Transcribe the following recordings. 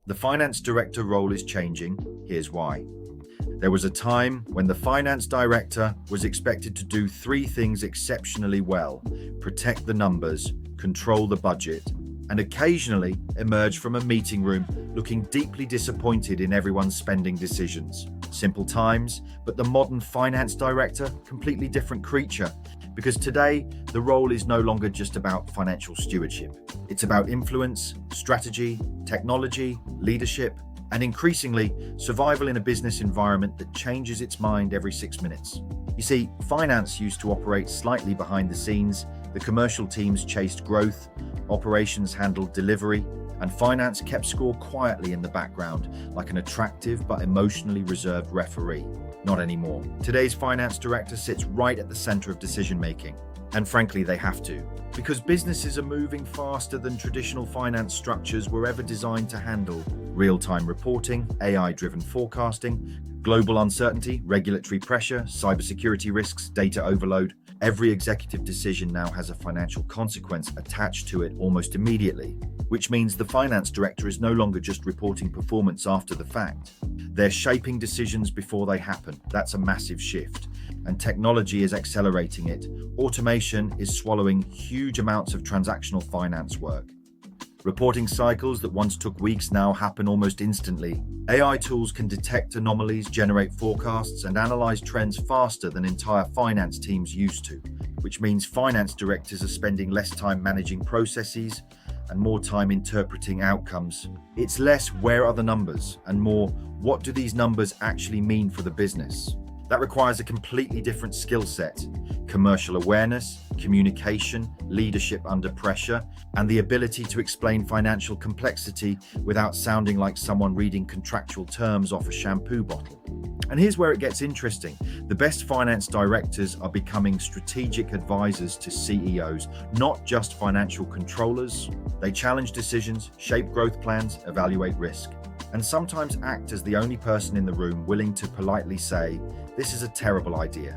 The finance director role is changing. Here's why. There was a time when the finance director was expected to do three things exceptionally well: protect the numbers, control the budget, and occasionally emerge from a meeting room looking deeply disappointed in everyone's spending decisions. Simple times, but the modern finance director, completely different creature. Because today, the role is no longer just about financial stewardship. It's about influence, strategy, technology, leadership, and increasingly, survival in a business environment that changes its mind every 6 minutes. You see, finance used to operate slightly behind the scenes. The commercial teams chased growth, operations handled delivery, and finance kept score quietly in the background, like an attractive but emotionally reserved referee. Not anymore. Today's finance director sits right at the center of decision-making. And frankly, they have to. Because businesses are moving faster than traditional finance structures were ever designed to handle. Real-time reporting, AI-driven forecasting, global uncertainty, regulatory pressure, cybersecurity risks, data overload. Every executive decision now has a financial consequence attached to it almost immediately, which means the finance director is no longer just reporting performance after the fact. They're shaping decisions before they happen. That's a massive shift. And technology is accelerating it. Automation is swallowing huge amounts of transactional finance work. Reporting cycles that once took weeks now happen almost instantly. AI tools can detect anomalies, generate forecasts, and analyze trends faster than entire finance teams used to, which means finance directors are spending less time managing processes and more time interpreting outcomes. It's less where are the numbers and more what do these numbers actually mean for the business. That requires a completely different skill set: commercial awareness, communication, leadership under pressure, and the ability to explain financial complexity without sounding like someone reading contractual terms off a shampoo bottle. And here's where it gets interesting. The best finance directors are becoming strategic advisors to CEOs, not just financial controllers. They challenge decisions, shape growth plans, evaluate risk, and sometimes act as the only person in the room willing to politely say, "This is a terrible idea,"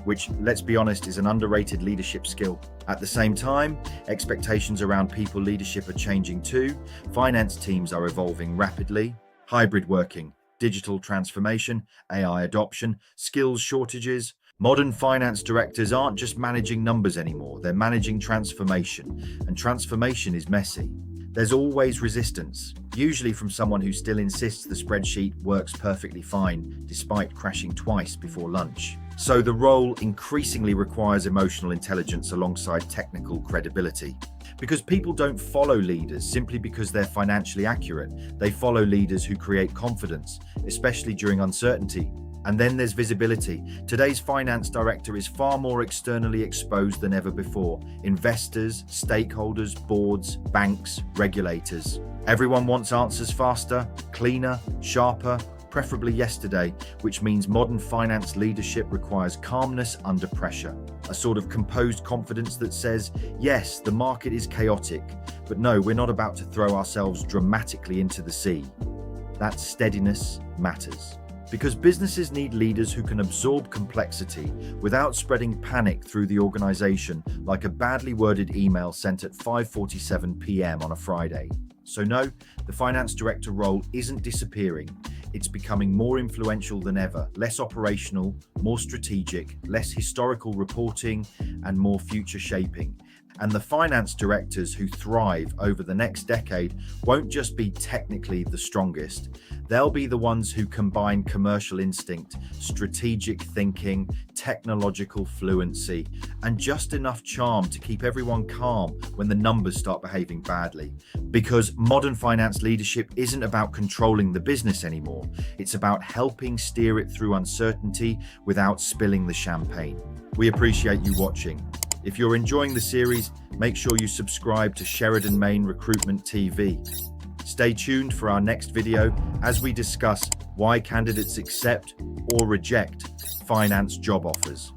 which, let's be honest, is an underrated leadership skill. At the same time, expectations around people leadership are changing too. Finance teams are evolving rapidly. Hybrid working, digital transformation, AI adoption, skills shortages. Modern finance directors aren't just managing numbers anymore, they're managing transformation, and transformation is messy. There's always resistance, usually from someone who still insists the spreadsheet works perfectly fine, despite crashing twice before lunch. So the role increasingly requires emotional intelligence alongside technical credibility. Because people don't follow leaders simply because they're financially accurate. They follow leaders who create confidence, especially during uncertainty. And then there's visibility. Today's finance director is far more externally exposed than ever before. Investors, stakeholders, boards, banks, regulators. Everyone wants answers faster, cleaner, sharper, preferably yesterday, which means modern finance leadership requires calmness under pressure. A sort of composed confidence that says, yes, the market is chaotic, but no, we're not about to throw ourselves dramatically into the sea. That steadiness matters. Because businesses need leaders who can absorb complexity without spreading panic through the organization like a badly worded email sent at 5:47 p.m. on a Friday. So no, the finance director role isn't disappearing. It's becoming more influential than ever, less operational, more strategic, less historical reporting, and more future shaping. And the finance directors who thrive over the next decade won't just be technically the strongest. They'll be the ones who combine commercial instinct, strategic thinking, technological fluency, and just enough charm to keep everyone calm when the numbers start behaving badly. Because modern finance leadership isn't about controlling the business anymore. It's about helping steer it through uncertainty without spilling the champagne. We appreciate you watching. If you're enjoying the series, make sure you subscribe to Sheridan Main Recruitment TV. Stay tuned for our next video as we discuss why candidates accept or reject finance job offers.